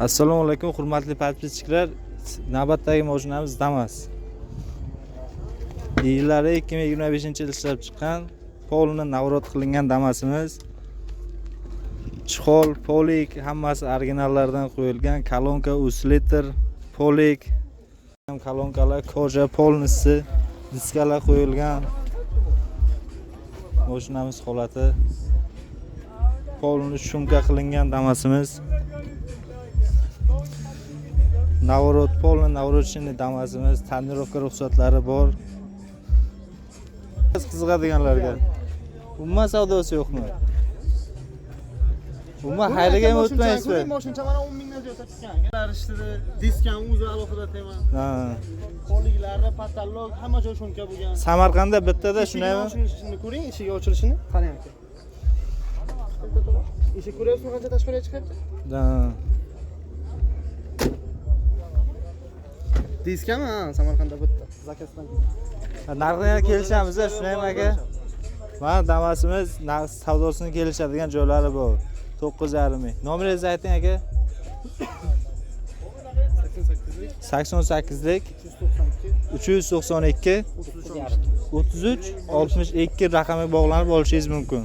Assalomu alaykum hurmatli podpischilar. Navbatdagi mashinamiz Damas. Yillari 2025-yil ishlab chiqqan polni navrot qilingan Damasimiz. Chixol, polik hammasi originallardan qo'yilgan. Kolonka, oscillator, polik, kolonkalar, koja, polnisi, diskalar qo'yilgan. Mashinamiz holati polni shumka qilingan Damasimiz. Navrot polni navrotchini Damasimiz, tonirovka ruxsatlari bor. Qiziqadiganlarga umuman savdosi yo'qmi? Umuman xayriga ham o'tmaysizmi? Mashina mana 10 mingdan ziyod chiqqan. Ishlari, diskam o'zi alohida tema. Ha. Poliklari, patallok, hamma joy shuncha bo'lgan. Samarqandda bittada shunaymi? Shuni ko'ring, eshigi ochilishini. Qarang aka. Eshik ko'ryapsizmi qancha tashqariga chiqyapti? Ha. Diskami? Ha, Samarqandda bitta. Zakazdan. Narxini kelishamiz, shunaymi aka? Mana Damasimiz savdosini kelishadigan joylari bor. 9,5 ming. Nomeringizni ayting aka. 88lik 392 33 62 raqamiga bog'lanib olishingiz mumkin.